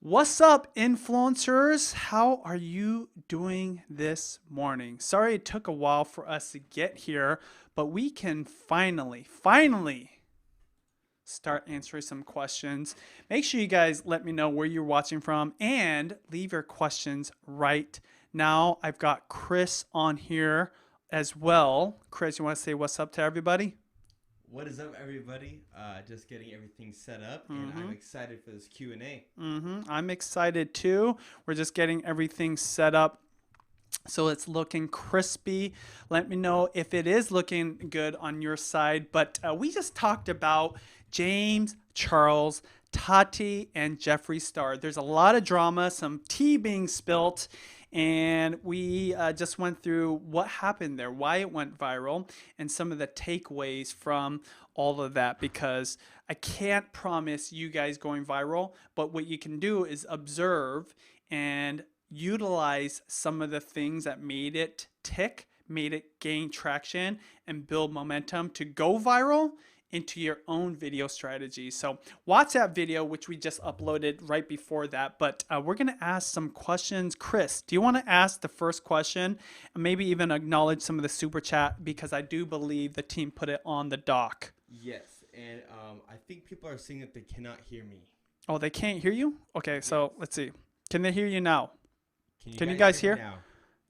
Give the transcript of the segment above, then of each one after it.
What's up, influencers? How are you doing this morning? Sorry it took a while for us to get here, but we can finally start answering some questions. Make sure you guys let me know where you're watching from and leave your questions right now. I've got Chris on here as well. Chris, you want to say what's up to everybody? What is up, everybody? Just getting everything set up, and I'm excited for this Q&A. I'm excited too. We're just getting everything set up so it's looking crispy. Let me know if it is looking good on your side. But we just talked about James Charles, Tati, and Jeffree Star. There's a lot of drama, some tea being spilt, and we just went through what happened there, why it went viral, and some of the takeaways from all of that. Because I can't promise you guys going viral, but what you can do is observe and utilize some of the things that made it tick, made it gain traction, and build momentum to go viral into your own video strategy. So watch that video, which we just uploaded right before that. But we're going to ask some questions. Chris, do you want to ask the first question and maybe even acknowledge some of the super chat, because I do believe the team put it on the doc. Yes, and I think people are saying that they cannot hear me. Oh, they can't hear you? Okay, so Yes. let's see. Can they hear you now? Can you guys hear hear? me now?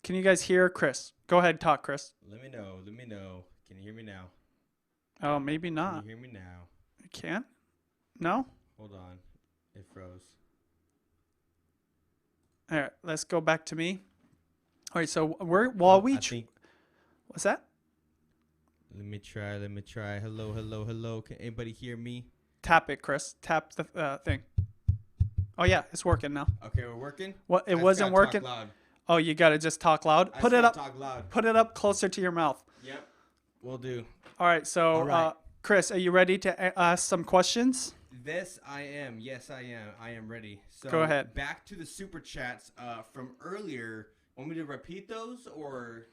Can you guys hear Chris? Go ahead, talk, Chris. Let me know. Let me know. Can you hear me now? Oh, maybe Can not. you hear me now? You can't? No? Hold on. It froze. All right, let's go back to me. All right, so we're while we I think. what's that? Let me try. Let me try. Hello, hello, hello. Can anybody hear me? Tap it, Chris. Tap the thing. Oh yeah, it's working now. Okay, we're working. What? It I just wasn't gotta working. Talk loud. Oh, you gotta just talk loud. I Put just it gotta up. Talk loud. Put it up closer to your mouth. Yep. We'll do. All right. So, All right. Chris, are you ready to ask some questions? This I am. Yes, I am. I am ready. So Go ahead. Back to the super chats from earlier. Want me to repeat those, or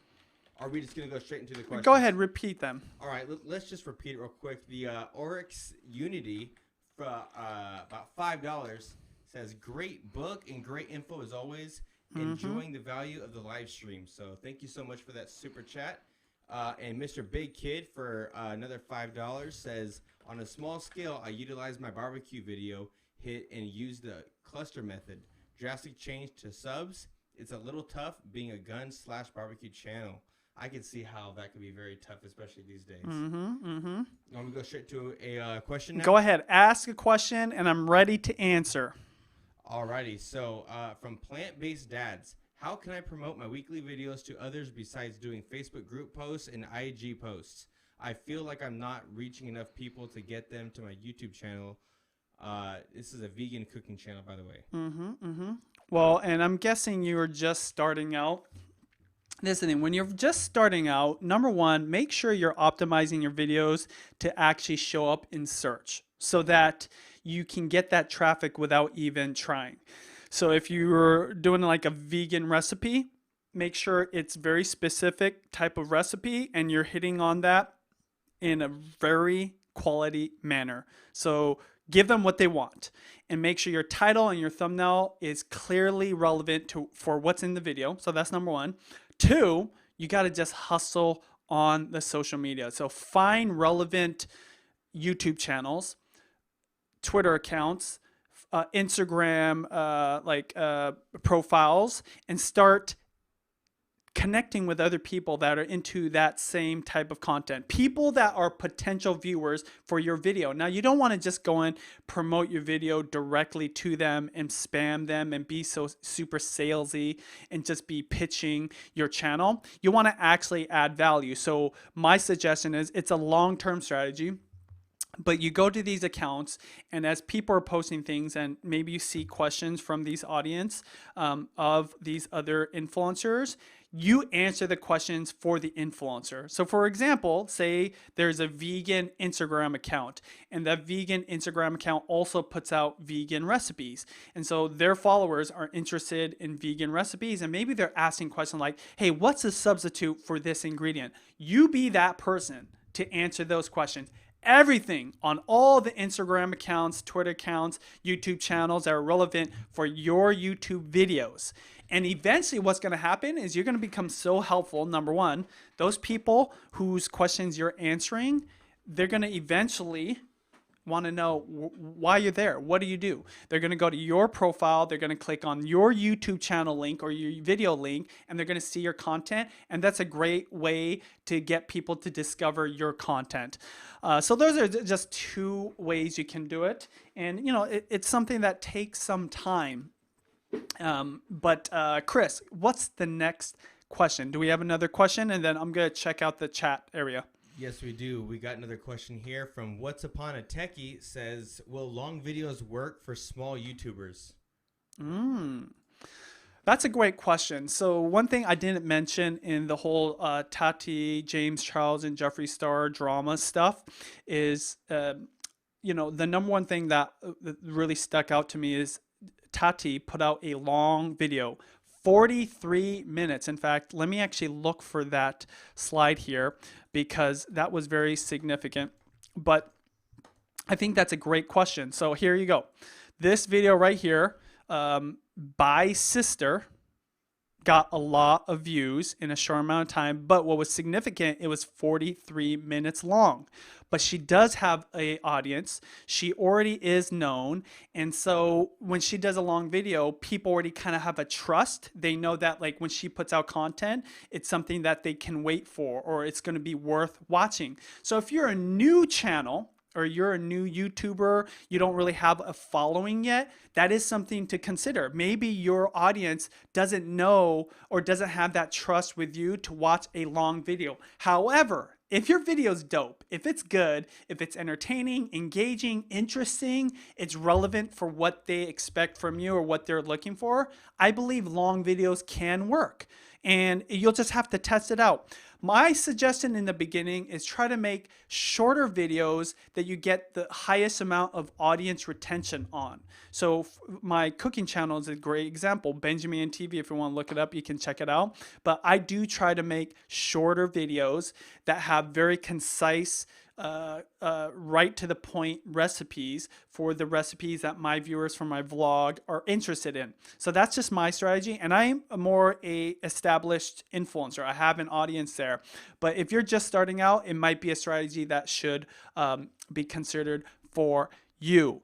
are we just gonna go straight into the questions? Go ahead. Repeat them. All right. Let's just repeat it real quick. The Oryx Unity for about $5 says great book and great info as always. Enjoying the value of the live stream. So thank you so much for that super chat. And Mr. Big Kid for another $5 says, on a small scale, I utilize my barbecue video hit and use the cluster method. Drastic change to subs. It's a little tough being a gun/barbecue channel. I can see how that could be very tough, especially these days. Want to go straight to a question now? Go ahead. Ask a question, and I'm ready to answer. Alrighty, so from Plant-Based Dads, how can I promote my weekly videos to others besides doing Facebook group posts and IG posts? I feel like I'm not reaching enough people to get them to my YouTube channel. This is a vegan cooking channel, by the way. Well, and I'm guessing you are just starting out. Listen, when you're just starting out, number one, make sure you're optimizing your videos to actually show up in search so that you can get that traffic without even trying. So if you're doing like a vegan recipe, make sure it's very specific type of recipe and you're hitting on that in a very quality manner. So give them what they want and make sure your title and your thumbnail is clearly relevant for what's in the video. So that's number one. Two, you got to just hustle on the social media. So find relevant YouTube channels, Twitter accounts, Instagram profiles, and start connecting with other people that are into that same type of content, people that are potential viewers for your video. Now, you don't want to just go and promote your video directly to them and spam them and be so super salesy and just be pitching your channel. You want to actually add value. So my suggestion is it's a long-term strategy. But you go to these accounts, and as people are posting things, and maybe you see questions from these audience of these other influencers, you answer the questions for the influencer. So for example, say there's a vegan Instagram account, and that vegan Instagram account also puts out vegan recipes. And so their followers are interested in vegan recipes, and maybe they're asking questions like, hey, what's a substitute for this ingredient? You be that person to answer those questions. everything on all the Instagram accounts, Twitter accounts, YouTube channels that are relevant for your YouTube videos. And eventually, what's going to happen is you're going to become so helpful. Number one, those people whose questions you're answering, they're going to eventually want to know why you're there. What do you do? They're going to go to your profile. They're going to click on your YouTube channel link or your video link, and they're going to see your content. And that's a great way to get people to discover your content. So those are just two ways you can do it. And, it's something that takes some time. But Chris, what's the next question? Do we have another question? And then I'm going to check out the chat area. Yes, we do. We got another question here from What's Upon a Techie. Says, will long videos work for small YouTubers? That's a great question. So one thing I didn't mention in the whole Tati, James Charles, and Jeffree Star drama stuff is, the number one thing that really stuck out to me is Tati put out a long video, 43 minutes. In fact, let me actually look for that slide here because that was very significant. But I think that's a great question. So here you go. This video right here by Sister got a lot of views in a short amount of time, but what was significant, it was 43 minutes long. But she does have an audience. She already is known. And so when she does a long video, people already kind of have a trust. They know that like when she puts out content, it's something that they can wait for or it's going to be worth watching. So if you're a new channel, or you're a new YouTuber, you don't really have a following yet, that is something to consider. Maybe your audience doesn't know or doesn't have that trust with you to watch a long video. However, if your video's dope, if it's good, if it's entertaining, engaging, interesting, it's relevant for what they expect from you or what they're looking for, I believe long videos can work. And you'll just have to test it out. My suggestion in the beginning is try to make shorter videos that you get the highest amount of audience retention on. So my cooking channel is a great example. Benjamin TV, if you want to look it up, you can check it out. But I do try to make shorter videos that have very concise, right to the point recipes for the recipes that my viewers from my vlog are interested in. So that's just my strategy, and I'm more a established influencer. I have an audience there, but if you're just starting out, it might be a strategy that should be considered for you.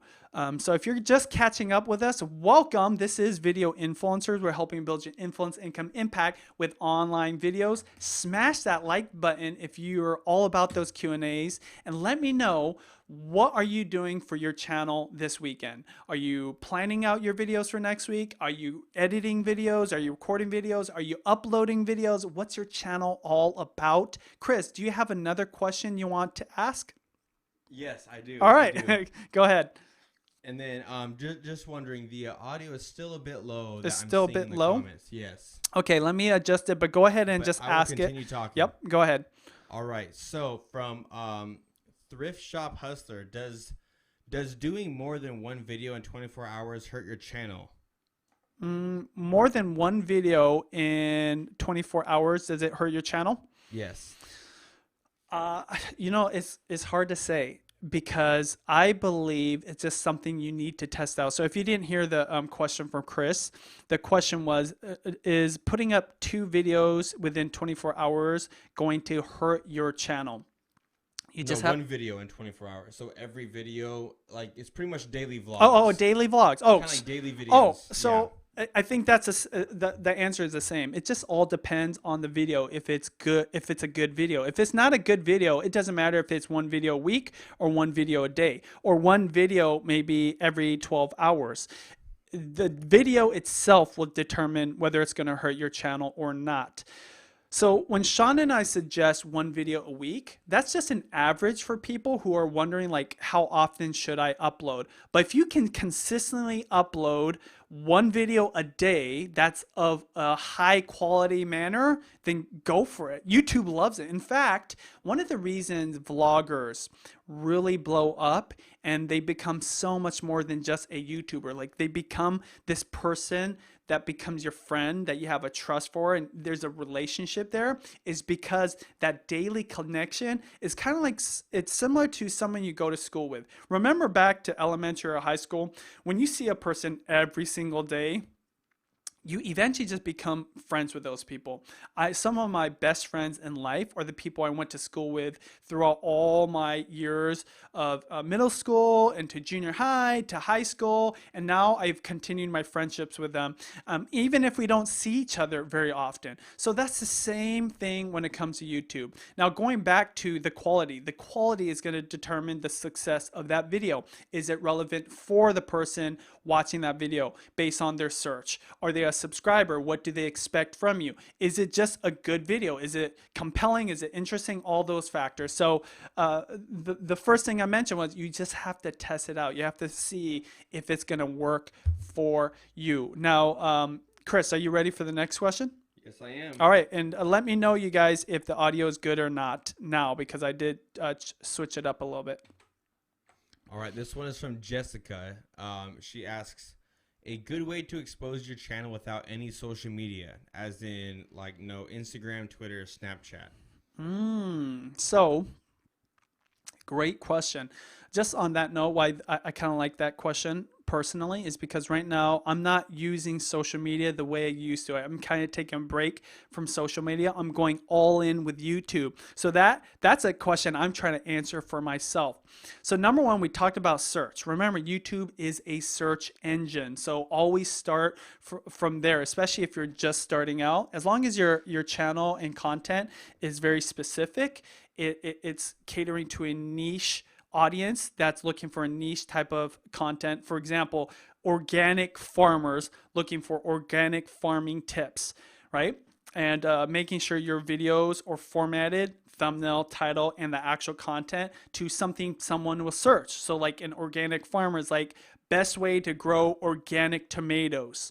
So if you're just catching up with us, welcome. This is Video Influencers. We're helping build your influence, income, impact with online videos. Smash that like button if you're all about those Q&As, and let me know, what are you doing for your channel this weekend? Are you planning out your videos for next week? Are you editing videos? Are you recording videos? Are you uploading videos? What's your channel all about? Chris, do you have another question you want to ask? Yes, I do. All right, go ahead. And then just wondering, the audio is still a bit low. It's still a bit low? Comments. Yes. Okay, let me adjust it, but go ahead and just ask it. Continue talking. Yep, go ahead. All right. So from Thrift Shop Hustler, does doing more than one video in 24 hours hurt your channel? More than one video in 24 hours, does it hurt your channel? Yes. It's hard to say, because I believe it's just something you need to test out. So if you didn't hear the question from Chris, the question was, is putting up 2 videos within 24 hours going to hurt your channel? You just have one video in 24 hours. So every video, like, it's pretty much daily vlogs. Oh, daily vlogs. Oh, kind of like daily videos. Oh, so yeah. I think that's the answer is the same. It just all depends on the video. If it's good, if it's a good video. If it's not a good video, it doesn't matter if it's one video a week or one video a day or one video maybe every 12 hours. The video itself will determine whether it's going to hurt your channel or not. So when Sean and I suggest one video a week, that's just an average for people who are wondering, like, how often should I upload? But if you can consistently upload one video a day that's of a high quality manner, then go for it. YouTube loves it. In fact, one of the reasons vloggers really blow up and they become so much more than just a YouTuber, like they become this person that becomes your friend that you have a trust for and there's a relationship there, is because that daily connection is kind of like, it's similar to someone you go to school with. Remember back to elementary or high school, when you see a person every single day, you eventually just become friends with those people. Some of my best friends in life are the people I went to school with throughout all my years of middle school into junior high to high school, and now I've continued my friendships with them, even if we don't see each other very often. So that's the same thing when it comes to YouTube. Now, going back to the quality is going to determine the success of that video. Is it relevant for the person watching that video based on their search? Are they a subscriber? What do they expect from you? Is it just a good video? Is it compelling? Is it interesting? All those factors. So the first thing I mentioned was you just have to test it out. You have to see if it's going to work for you. Now, Chris, are you ready for the next question? Yes, I am. All right, and let me know, you guys, if the audio is good or not now, because I did switch it up a little bit. All right, this one is from Jessica. She asks, a good way to expose your channel without any social media, as in like no Instagram, Twitter, Snapchat. So, great question. Just on that note, why I kind of like that question personally is because right now I'm not using social media the way I used to. I'm kind of taking a break from social media. I'm going all in with YouTube. So that's a question I'm trying to answer for myself. So number one, we talked about search. Remember, YouTube is a search engine. So always start from there, especially if you're just starting out. As long as your channel and content is very specific, it's catering to a niche audience that's looking for a niche type of content. For example, organic farmers looking for organic farming tips, right? And making sure your videos are formatted, thumbnail, title, and the actual content to something someone will search. So like an organic farmer is like, best way to grow organic tomatoes.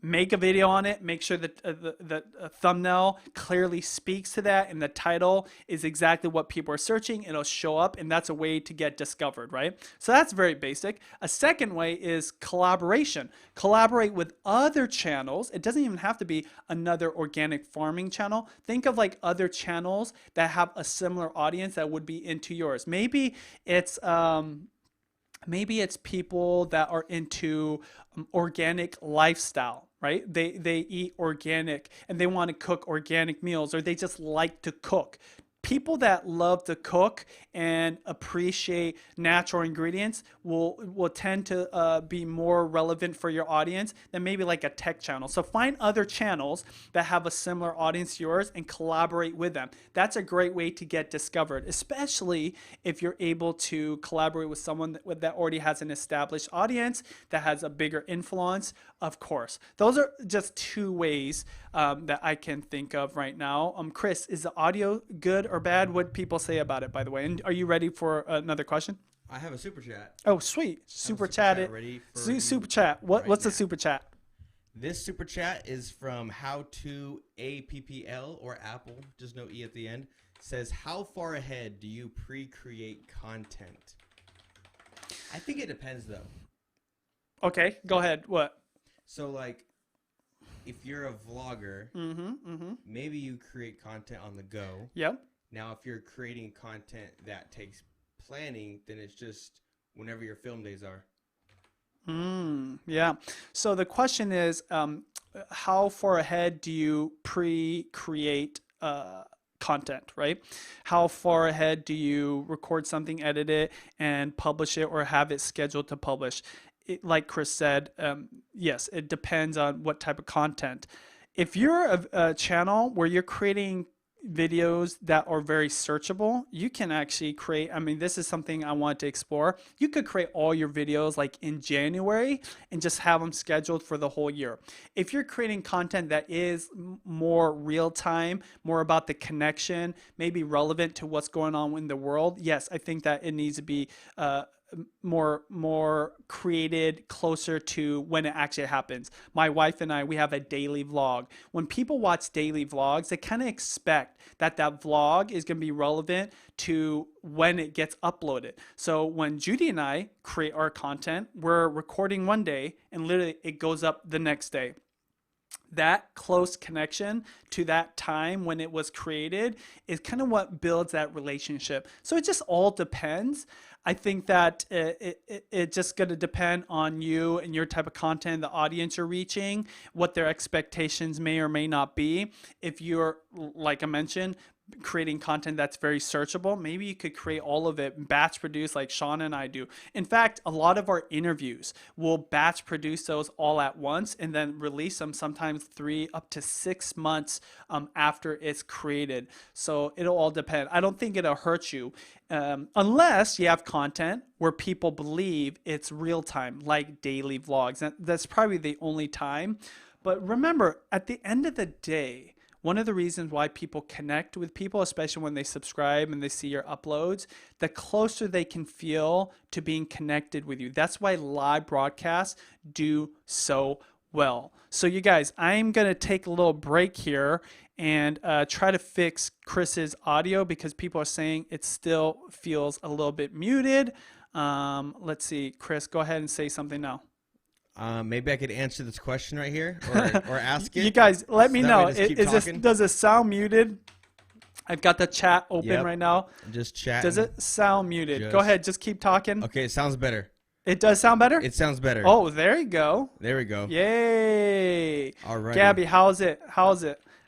Make a video on it, make sure that the thumbnail clearly speaks to that, and the title is exactly what people are searching. It'll show up, and that's a way to get discovered, right? So that's very basic. A second way is collaboration. Collaborate with other channels. It doesn't even have to be another organic farming channel. Think of like other channels that have a similar audience that would be into yours. Maybe it's people that are into organic lifestyle, right? They eat organic and they want to cook organic meals, or they just like to cook. People that love to cook and appreciate natural ingredients will tend to be more relevant for your audience than maybe like a tech channel. So find other channels that have a similar audience to yours and collaborate with them. That's a great way to get discovered, especially if you're able to collaborate with someone that already has an established audience, that has a bigger influence, of course. Those are just two ways that I can think of right now. Chris, is the audio good or bad? What people say about it, by the way? And are you ready for another question? I have a super chat. Oh, sweet. Super chat it. Ready for Super chat. What's the now. super chat? This super chat is from How to APPL, or Apple, just no E at the end. Says, how far ahead do you pre-create content? I think it depends, though. Okay, go ahead. What? So, like, if you're a vlogger, maybe you create content on the go. Yep. Now, if you're creating content that takes planning, then it's just whenever your film days are. Yeah. So the question is, how far ahead do you pre-create content, right? How far ahead do you record something, edit it, and publish it, or have it scheduled to publish? Like Chris said, yes, it depends on what type of content. If you're a channel where you're creating videos that are very searchable, you can actually create, I mean, this is something I want to explore. You could create all your videos like in January and just have them scheduled for the whole year. If you're creating content that is more real time, more about the connection, maybe relevant to what's going on in the world, yes, I think that it needs to be more created closer to when it actually happens. My wife and I, we have a daily vlog. When people watch daily vlogs, they kind of expect that that vlog is going to be relevant to when it gets uploaded. So when Judy and I create our content, we're recording one day and literally it goes up the next day. That close connection to that time when it was created is kind of what builds that relationship. So it just all depends. I think that it's just going to depend on you and your type of content, the audience you're reaching, what their expectations may or may not be. If you're, like I mentioned, creating content that's very searchable, maybe you could create all of it batch produce like Sean and I do. In fact, a lot of our interviews will batch produce those all at once and then release them sometimes 3 up to 6 months after it's created. So it'll all depend. I don't think it'll hurt you unless you have content where people believe it's real time, like daily vlogs. That's probably the only time. But remember, at the end of the day, one of the reasons why people connect with people, especially when they subscribe and they see your uploads, the closer they can feel to being connected with you. That's why live broadcasts do so well. So you guys, I'm going to take a little break here and try to fix Chris's audio because people are saying it still feels a little bit muted. Let's see. Chris, go ahead and say something now. Maybe I could answer this question right here or ask it. You guys, let me know. Does Does it sound muted? I've got the chat open right now. Just chat. Does it sound muted? Go ahead. Just keep talking. Okay, it sounds better. It does sound better? It sounds better. Oh, there you go. There we go. Yay. All right. Gabby, how's it?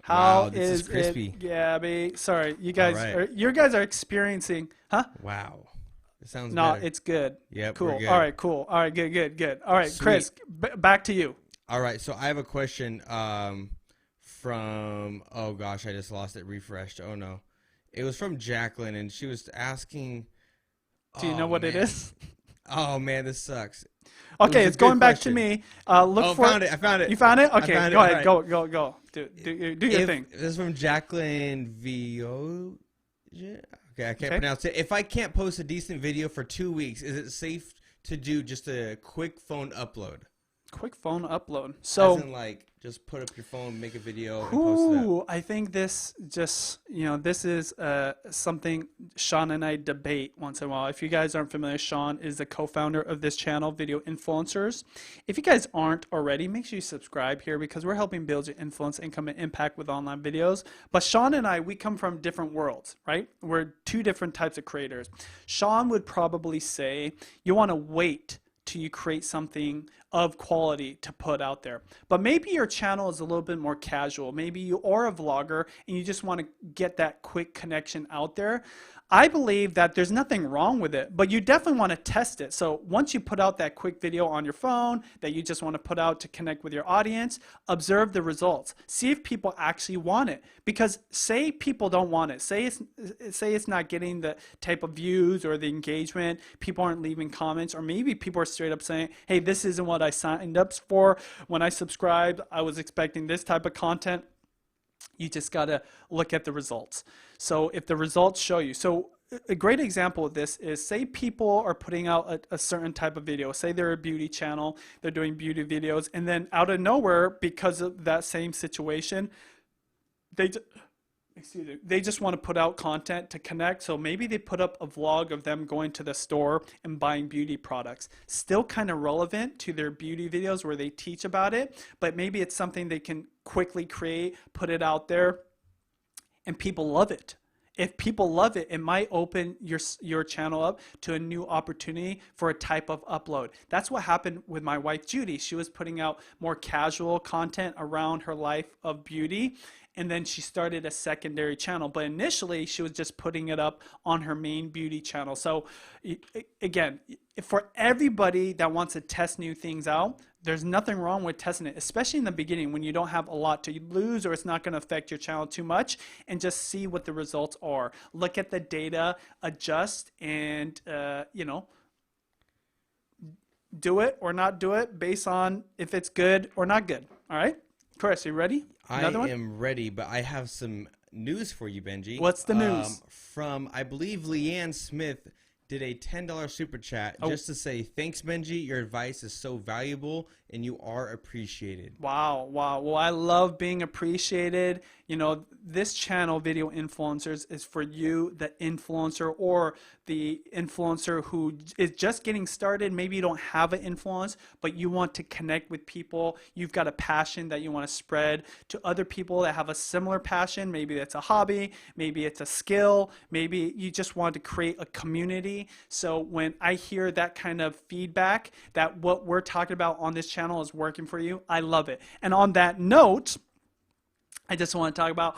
Wow, this is crispy. Gabby? Sorry, you guys you guys are experiencing, huh? Wow. It sounds No, better. it's good. Yep, cool. we're good. All right, cool. All right, good. All right, Sweet. Chris, back to you. All right, so I have a question from, oh gosh, I just lost it, refreshed. Oh no. It was from Jacqueline, and she was asking. Do you know what it is? Oh man, this sucks. Okay, it's going back to me. Look for I found it. You found it? Okay, go ahead. Right. Go. Do your thing. This is from Jacqueline Vio. Okay, I can't pronounce it. If I can't post a decent video for 2 weeks, is it safe to do just a quick phone upload? Quick phone upload. So as in, like, just put up your phone, make a video, and post it up. I think this just, this is something Sean and I debate once in a while. If you guys aren't familiar, Sean is the co-founder of this channel, Video Influencers. If you guys aren't already, make sure you subscribe here because we're helping build your influence, income, and impact with online videos. But Sean and I, we come from different worlds, right? We're two different types of creators. Sean would probably say you want to wait till you create something of quality to put out there. But maybe your channel is a little bit more casual. Maybe you are a vlogger and you just want to get that quick connection out there. I believe that there's nothing wrong with it, but you definitely want to test it. So once you put out that quick video on your phone that you just want to put out to connect with your audience, observe the results. See if people actually want it. Because say people don't want it. Say it's not getting the type of views or the engagement. People aren't leaving comments, or maybe people are straight up saying, hey, this isn't what I signed up for. When I subscribed, I was expecting this type of content. You just got to look at the results. So if the results show you, so a great example of this is, say people are putting out a certain type of video. Say they're a beauty channel, they're doing beauty videos, and then out of nowhere, because of that same situation, they just want to put out content to connect. So maybe they put up a vlog of them going to the store and buying beauty products. Still kind of relevant to their beauty videos where they teach about it, but maybe it's something they can quickly create, put it out there, and people love it. If people love it, it might open your channel up to a new opportunity for a type of upload. That's what happened with my wife, Judy. She was putting out more casual content around her life of beauty, and then she started a secondary channel. But initially, she was just putting it up on her main beauty channel. So again, for everybody that wants to test new things out, there's nothing wrong with testing it, especially in the beginning when you don't have a lot to lose or it's not going to affect your channel too much, and just see what the results are. Look at the data, adjust, and, do it or not do it based on if it's good or not good. All right? Chris, are you ready? Another one? I am ready, but I have some news for you, Benji. What's the news? From, I believe, Leanne Smith did a $10 super chat Oh. just to say, thanks, Benji. Your advice is so valuable and you are appreciated. Wow, wow. Well, I love being appreciated. You know, this channel, Video Influencers, is for you, the influencer, or the influencer who is just getting started. Maybe you don't have an influence, but you want to connect with people. You've got a passion that you want to spread to other people that have a similar passion. Maybe it's a hobby, maybe it's a skill, maybe you just want to create a community. So when I hear that kind of feedback, that what we're talking about on this channel is working for you, I love it. And on that note, I just want to talk about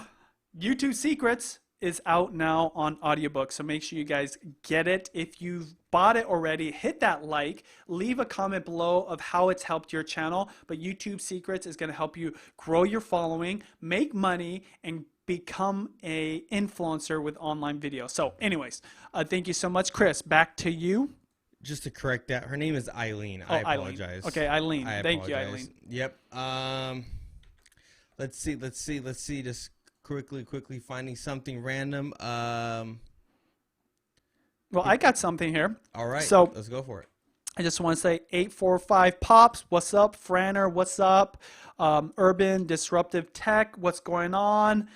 YouTube Secrets is out now on audiobook. So make sure you guys get it. If you've bought it already, hit that like, leave a comment below of how it's helped your channel. But YouTube Secrets is going to help you grow your following, make money, and become a influencer with online video. So anyways, thank you so much, Chris. Back to you. Just to correct that, her name is Eileen. I apologize. Eileen. Okay, Eileen. I Thank you, apologize. Eileen. Yep. Let's see. Just quickly finding something random. Well, I got something here. All right. So let's go for it. I just want to say 845 Pops, what's up? Franner, what's up? Urban Disruptive Tech, what's going on?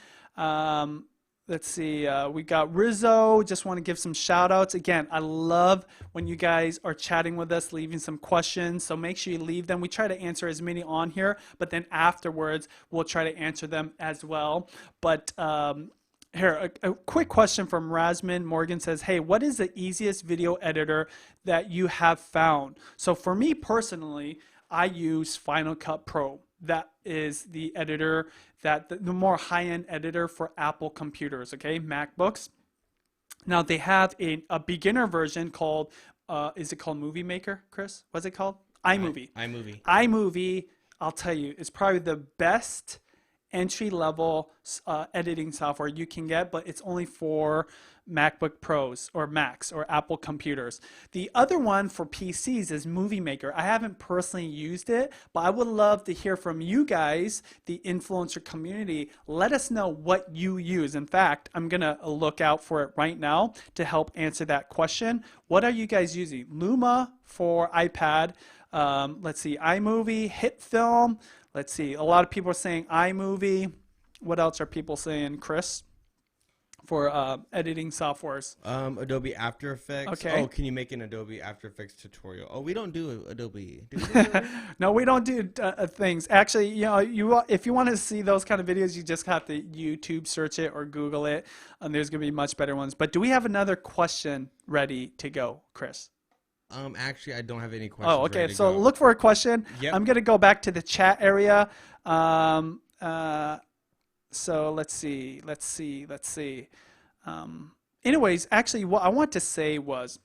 Let's see, we got Rizzo. Just want to give some shout outs. Again, I love when you guys are chatting with us, leaving some questions. So make sure you leave them. We try to answer as many on here, but then afterwards, we'll try to answer them as well. But here, a quick question from Rasmin Morgan says, hey, what is the easiest video editor that you have found? So for me personally, I use Final Cut Pro. That is the editor, that the more high-end editor for Apple computers, okay, MacBooks. Now they have a beginner version called, is it called Movie Maker, Chris? What's it called? iMovie. iMovie, I'll tell you, is probably the best entry-level editing software you can get, but it's only for MacBook Pros or Macs or Apple computers. The other one for PCs is Movie Maker. I haven't personally used it, but I would love to hear from you guys, the influencer community. Let us know what you use. In fact, I'm gonna look out for it right now to help answer that question. What are you guys using? Luma for iPad. Let's see, iMovie, HitFilm. Let's see, a lot of people are saying iMovie. What else are people saying, Chris, for editing softwares? Adobe After Effects. Okay. Oh, can you make an Adobe After Effects tutorial? Oh, we don't do Adobe. Do we do Adobe? No, we don't do things. Actually, you know, if you want to see those kind of videos, you just have to YouTube search it or Google it, and there's going to be much better ones. But do we have another question ready to go, Chris? Actually, I don't have any questions. Oh, okay. ready to So go. look for a question. Yep. I'm going to go back to the chat area. So let's see. Anyways, actually, what I want to say was,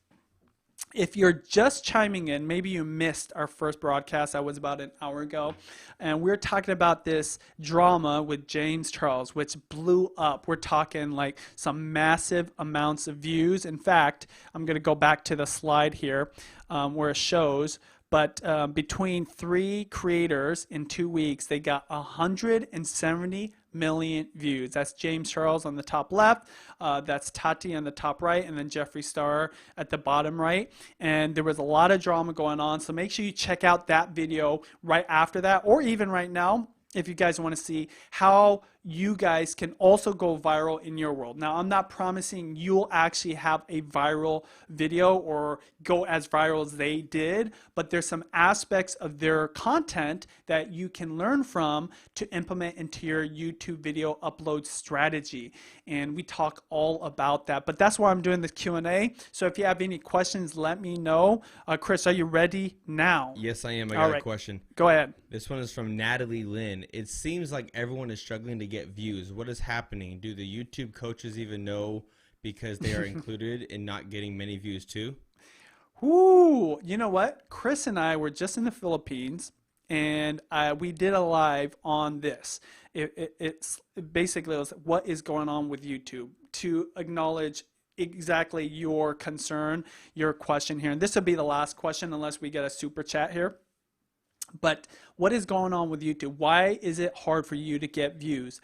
if you're just chiming in, maybe you missed our first broadcast. That was about an hour ago. And we're talking about this drama with James Charles, which blew up. We're talking like some massive amounts of views. In fact, I'm going to go back to the slide here where it shows. But between 3 creators in 2 weeks, they got 170 million views. That's James Charles on the top left, that's Tati on the top right, and then Jeffree Star at the bottom right. And there was a lot of drama going on, so make sure you check out that video right after that, or even right now, if you guys want to see how you guys can also go viral in your world. Now, I'm not promising you'll actually have a viral video or go as viral as they did, but there's some aspects of their content that you can learn from to implement into your YouTube video upload strategy. And we talk all about that, but that's why I'm doing this Q&A. So if you have any questions, let me know. Chris, are you ready now? Yes, I am. I got a question. Go ahead. This one is from Natalie Lynn. It seems like everyone is struggling to get views. What is happening? Do the YouTube coaches even know because they are included in not getting many views too? Ooh, you know what? Chris and I were just in the Philippines, and we did a live on this. It's basically was what is going on with YouTube, to acknowledge exactly your concern, your question here. And this will be the last question unless we get a super chat here. But what is going on with YouTube? Why is it hard for you to get views?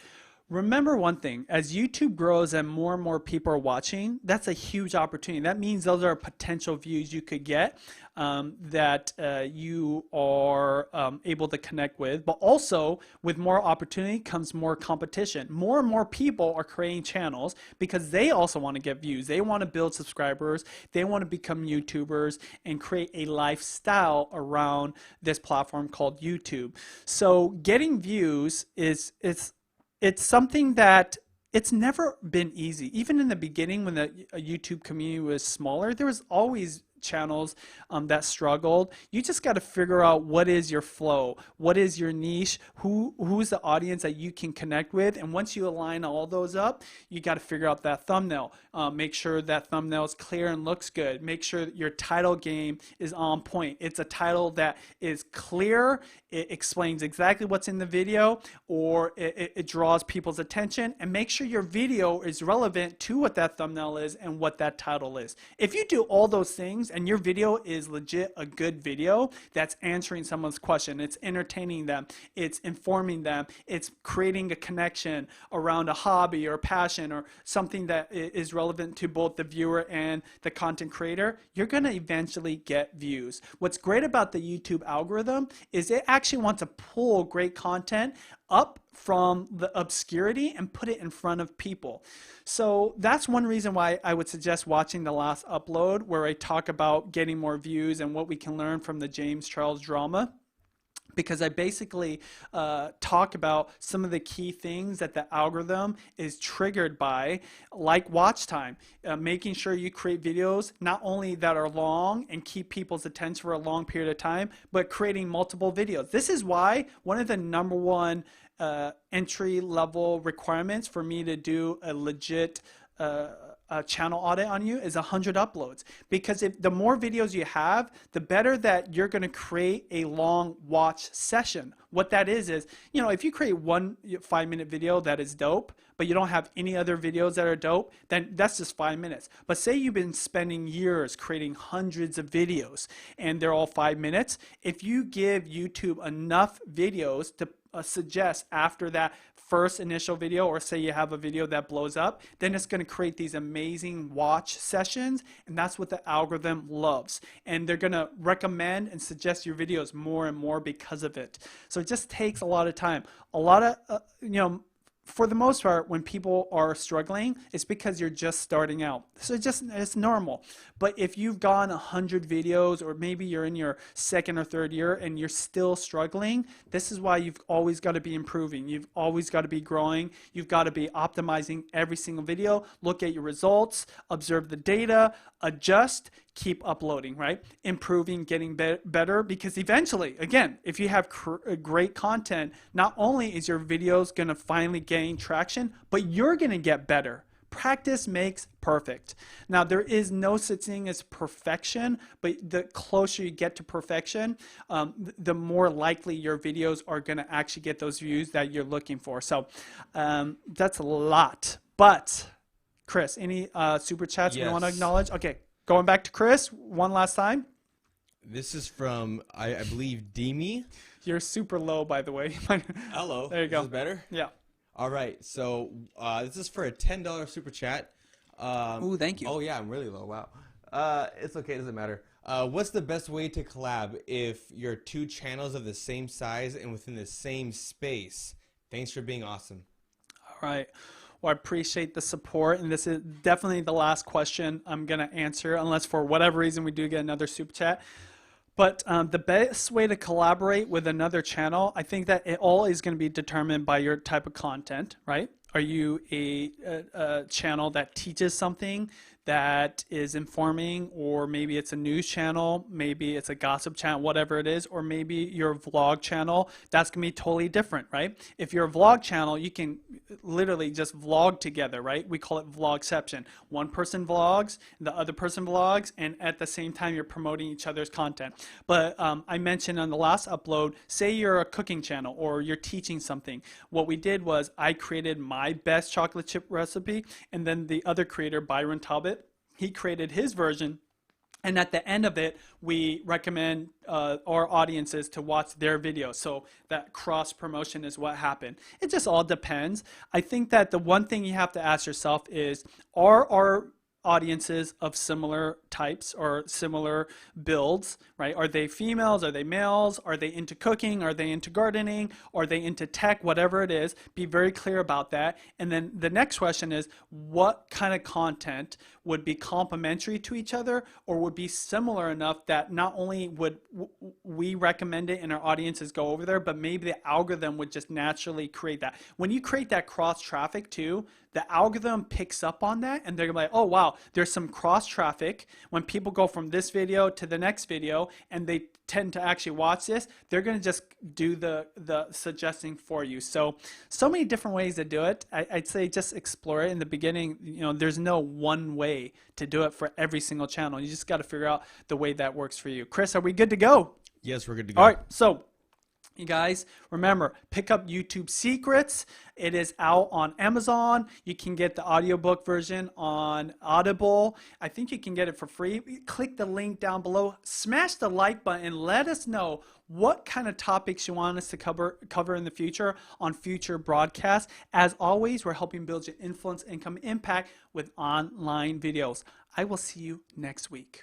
Remember one thing, as YouTube grows and more people are watching, that's a huge opportunity. That means those are potential views you could get that you are able to connect with. But also, with more opportunity comes more competition. More and more people are creating channels because they also want to get views. They want to build subscribers. They want to become YouTubers and create a lifestyle around this platform called YouTube. So getting views it's something that it's never been easy. Even in the beginning when the YouTube community was smaller, there was always channels that struggled. You just got to figure out what is your flow, what is your niche, who's the audience that you can connect with, and once you align all those up, you got to figure out that thumbnail. Make sure that thumbnail is clear and looks good. Make sure that your title game is on point. It's a title that is clear. It explains exactly what's in the video, or it draws people's attention, and make sure your video is relevant to what that thumbnail is and what that title is. If you do all those things and your video is legit a good video that's answering someone's question, it's entertaining them, it's informing them, it's creating a connection around a hobby or a passion or something that is relevant to both the viewer and the content creator, you're going to eventually get views. What's great about the YouTube algorithm is it actually wants to pull great content up from the obscurity and put it in front of people. So that's one reason why I would suggest watching the last upload where I talk about getting more views and what we can learn from the James Charles drama, because I basically talk about some of the key things that the algorithm is triggered by, like watch time, making sure you create videos not only that are long and keep people's attention for a long period of time, but creating multiple videos. This is why one of the number one entry level requirements for me to do a legit channel audit on you is 100 uploads, because if the more videos you have, the better that you're going to create a long watch session. What that is, you know, if you create one 5-minute video that is dope, but you don't have any other videos that are dope, then that's just 5 minutes. But say you've been spending years creating hundreds of videos and they're all 5 minutes, if you give YouTube enough videos to suggest after that first initial video, or say you have a video that blows up, then it's going to create these amazing watch sessions, and that's what the algorithm loves, and they're going to recommend and suggest your videos more and more because of it. So it just takes a lot of time. A lot of you know, for the most part, when people are struggling, it's because you're just starting out. So it's normal. But if you've gone 100 videos, or maybe you're in your second or third year and you're still struggling, this is why you've always got to be improving. You've always got to be growing. You've got to be optimizing every single video. Look at your results, observe the data, adjust, keep uploading, right? Improving, getting better, because eventually, again, if you have great content, not only is your videos going to finally gain traction, but you're going to get better. Practice makes perfect. Now, there is no such thing as perfection, but the closer you get to perfection, the more likely your videos are going to actually get those views that you're looking for. So that's a lot. But Chris, any super chats we want to acknowledge? Okay, going back to Chris one last time. This is from, I believe, Demi. You're super low, by the way. Hello. There you go. Is this better? Yeah. All right. So this is for a $10 super chat. Ooh, thank you. Oh, yeah, I'm really low. Wow. It's okay. It doesn't matter. What's the best way to collab if you're two channels of the same size and within the same space? Thanks for being awesome. All right. Well, I appreciate the support, and this is definitely the last question I'm going to answer, unless for whatever reason we do get another super chat. But the best way to collaborate with another channel, I think that it all is going to be determined by your type of content, right? Are you a channel that teaches something that is informing, or maybe it's a news channel, maybe it's a gossip channel, whatever it is, or maybe your vlog channel? That's gonna be totally different, right? If you're a vlog channel, you can literally just vlog together, right? We call it vlogception. One person vlogs, the other person vlogs, and at the same time you're promoting each other's content. But I mentioned on the last upload, say you're a cooking channel or you're teaching something. What we did was I created my best chocolate chip recipe, and then the other creator, Byron Talbot, he created his version And at the end of it, we recommend our audiences to watch their video. So that cross promotion is what happened. It just all depends. I think that the one thing you have to ask yourself is, are our audiences of similar types or similar builds, right? Are they females? Are they males? Are they into cooking? Are they into gardening? Are they into tech? Whatever it is, be very clear about that. And then the next question is, what kind of content would be complementary to each other or would be similar enough that not only would we recommend it and our audiences go over there, but maybe the algorithm would just naturally create that. When you create that cross traffic too, the algorithm picks up on that and they're gonna be like, oh wow, there's some cross traffic. When people go from this video to the next video and they tend to actually watch this, they're gonna just do the suggesting for you. So many different ways to do it. I'd say just explore it in the beginning. You know, there's no one way to do it for every single channel. You just got to figure out the way that works for you. Chris, are we good to go? Yes, we're good to go. All right, so you guys, remember, pick up YouTube Secrets. It is out on Amazon. You can get the audiobook version on Audible. I think you can get it for free. Click the link down below. Smash the like button and let us know what kind of topics you want us to cover in the future on future broadcasts. As always, we're helping build your influence, income, impact with online videos. I will see you next week.